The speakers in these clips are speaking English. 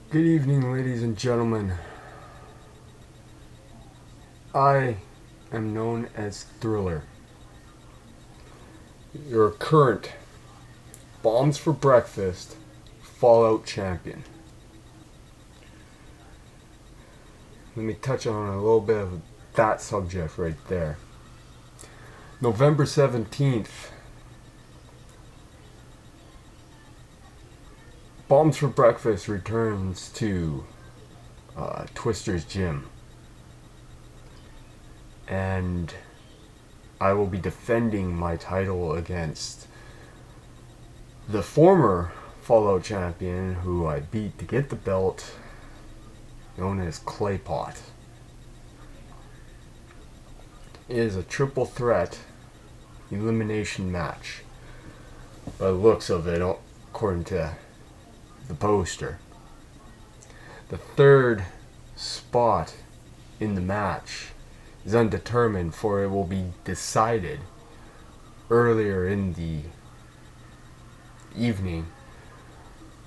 Good evening, ladies and gentlemen. I am known as Thriller, your current Bombs for Breakfast Fallout champion. Let me touch on a little bit of that subject right there. November 17th, Bombs for Breakfast returns to Twister's Gym. And I will be defending my title against the former Fallout champion who I beat to get the belt, known as Claypot. It is a triple threat elimination match, by the looks of it, according to the poster. The third spot in the match is undetermined, for it will be decided earlier in the evening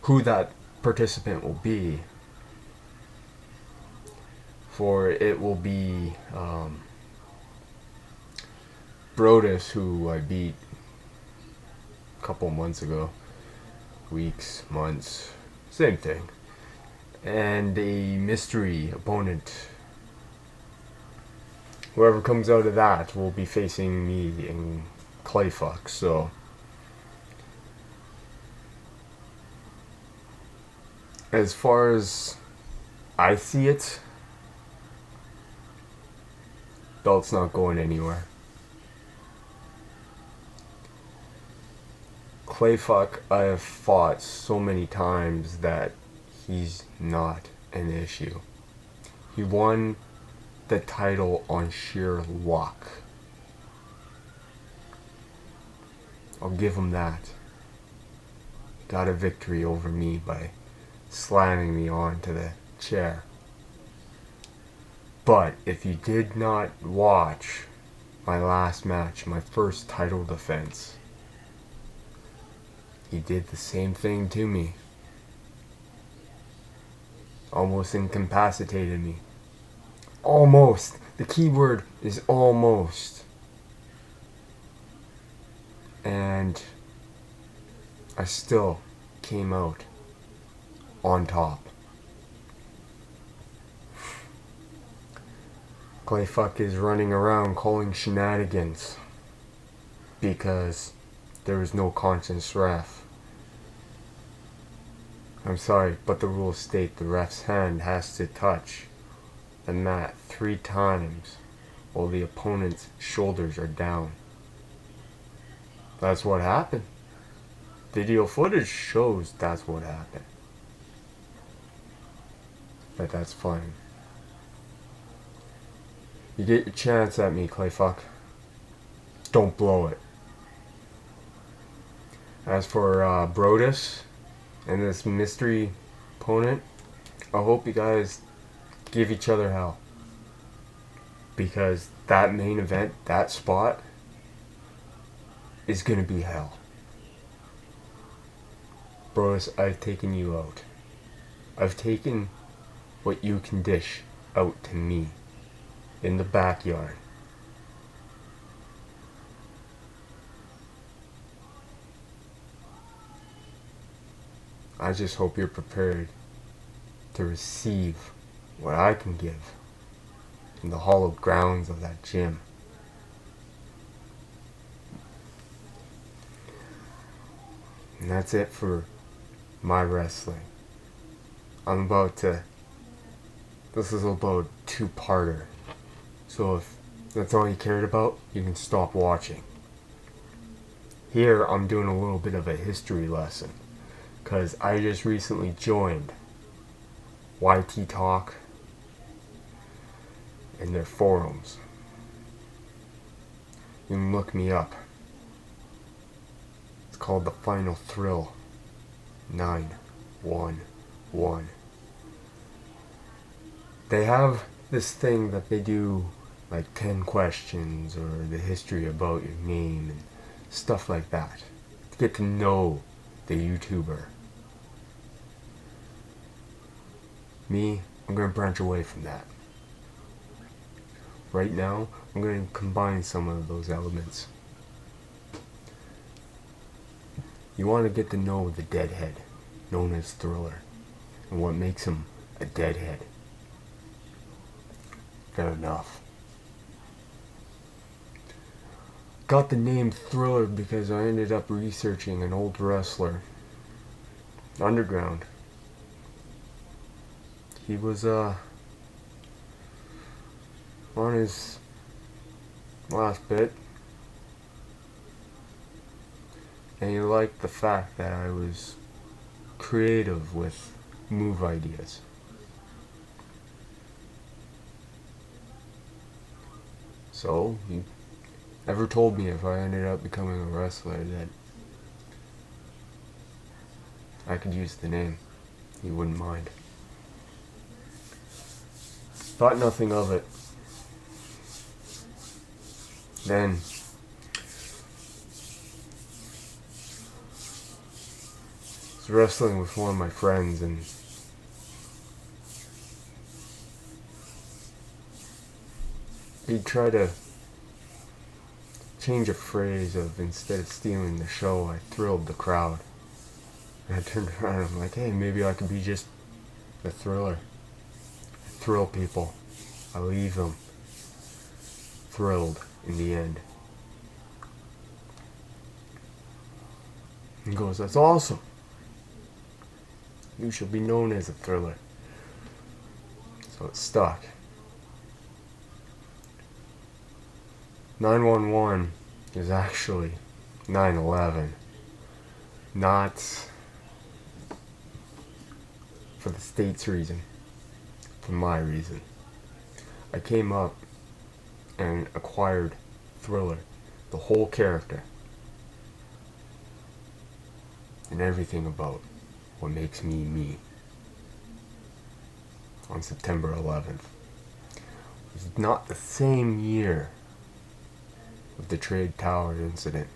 who that participant will be. For it will be Brodus, who I beat a couple months ago. Weeks, months, same thing. And a mystery opponent. Whoever comes out of that will be facing me in Clayfuck, so as far as I see it, belt's not going anywhere. Clayfuck, I have fought so many times that he's not an issue. He won the title on sheer luck. I'll give him that. Got a victory over me by slamming me onto the chair. But if you did not watch my last match, my first title defense, he did the same thing to me. Almost incapacitated me. Almost. The key word is almost. And I still came out on top. Clayfuck is running around calling shenanigans because there is no conscience ref. I'm sorry, but the rules state the ref's hand has to touch the mat 3 times while the opponent's shoulders are down. That's what happened. Video footage shows that's what happened. But that's fine. You get your chance at me, Clayfuck. Don't blow it. As for Brodus and this mystery opponent, I hope you guys give each other hell. Because that main event, that spot, is gonna be hell. Brodus, I've taken you out. I've taken what you can dish out to me in the backyard. I just hope you're prepared to receive what I can give in the hallowed grounds of that gym. And that's it for my wrestling. This is about a 2-parter. So if that's all you cared about, you can stop watching. Here I'm doing a little bit of a history lesson, because I just recently joined YTtalk and their forums. You can look me up. It's called The Final Thrill 911. They have this thing that they do, like 10 questions or the history about your name and stuff like that, to get to know the YouTuber. Me, I'm going to branch away from that. Right now, I'm going to combine some of those elements. You want to get to know the deadhead, known as Thriller, and what makes him a deadhead. Fair enough. Got the name Thriller because I ended up researching an old wrestler, underground. He was on his last bit, and he liked the fact that I was creative with move ideas. So he never told me if I ended up becoming a wrestler that I could use the name. He wouldn't mind. Thought nothing of it. Then I was wrestling with one of my friends, and he'd try to change a phrase of, instead of stealing the show, I thrilled the crowd. And I turned around and I'm like, hey, maybe I could be just a thriller. I thrill people. I leave them thrilled in the end. He goes, that's awesome. You shall be known as a thriller. So it stuck. 911 is actually 9/11. Not for the state's reason. For my reason. I came up and acquired Thriller. The whole character. And everything about what makes me me. On September 11th. It was not the same year of the Trade Tower incident.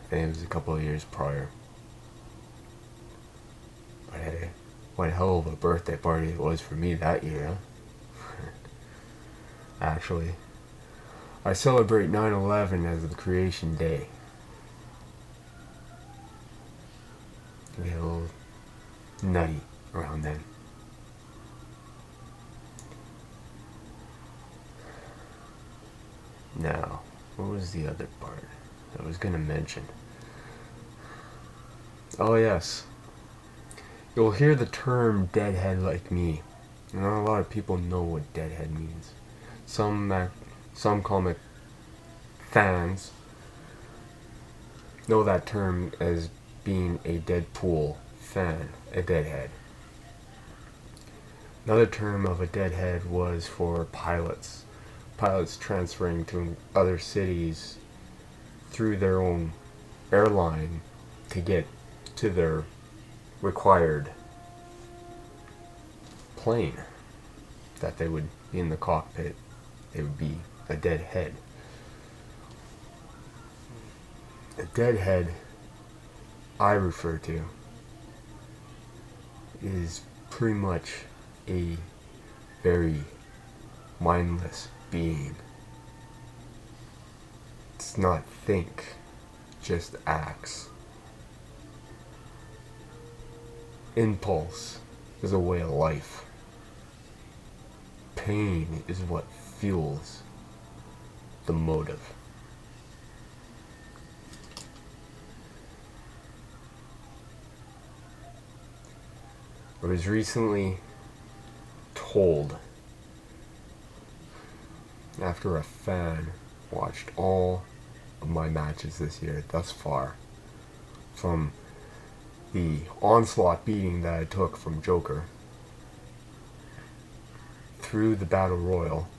I think it was a couple of years prior. But hey, what a hell of a birthday party it was for me that year, huh? Actually, I celebrate 9/11 as the creation day. I get a little nutty around then. Now, what was the other part I was going to mention? Oh yes, you'll hear the term deadhead like me. Not a lot of people know what deadhead means. Some comic fans know that term as being a Deadpool fan, a deadhead. Another term of a deadhead was for pilots. Pilots transferring to other cities through their own airline to get to their required plane that they would be in the cockpit. They would be a deadhead. A deadhead I refer to is pretty much a very mindless being. Does not think, just acts. Impulse is a way of life. Pain is what fuels the motive. I was recently told, after a fan watched all of my matches this year thus far, from the onslaught beating that I took from Joker, through the Battle Royal,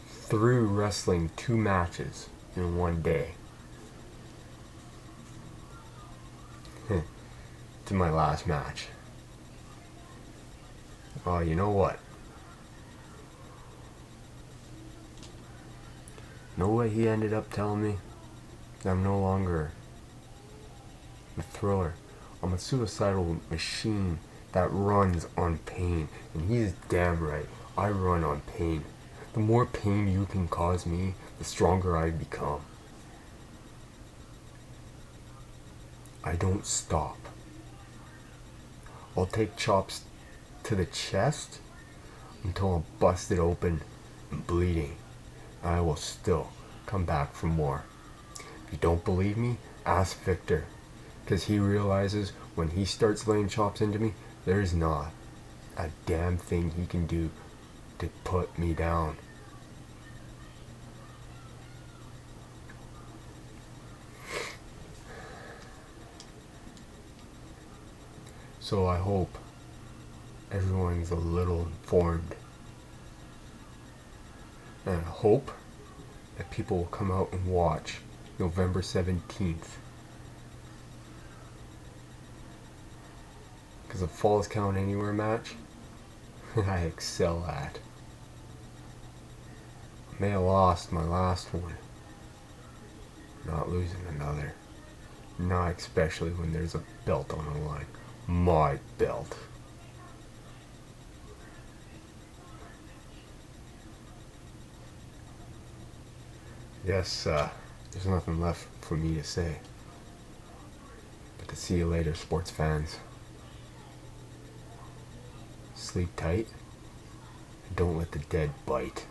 through wrestling 2 matches in one day, to my last match. Oh, you know what? Know what he ended up telling me? I'm no longer a thriller. I'm a suicidal machine that runs on pain. And he's damn right. I run on pain. The more pain you can cause me, the stronger I become. I don't stop. I'll take chops to the chest until I'm busted open and bleeding. And I will still come back for more. If you don't believe me, ask Victor. Because he realizes when he starts laying chops into me, there's not a damn thing he can do to put me down. So I hope everyone's a little informed. And I hope that people will come out and watch November 17th. Because a Falls Count Anywhere match, I excel at. I may have lost my last one. Not losing another. Not especially when there's a belt on the line. My belt. Yes, there's nothing left for me to say. But to see you later, sports fans. Sleep tight, and don't let the dead bite.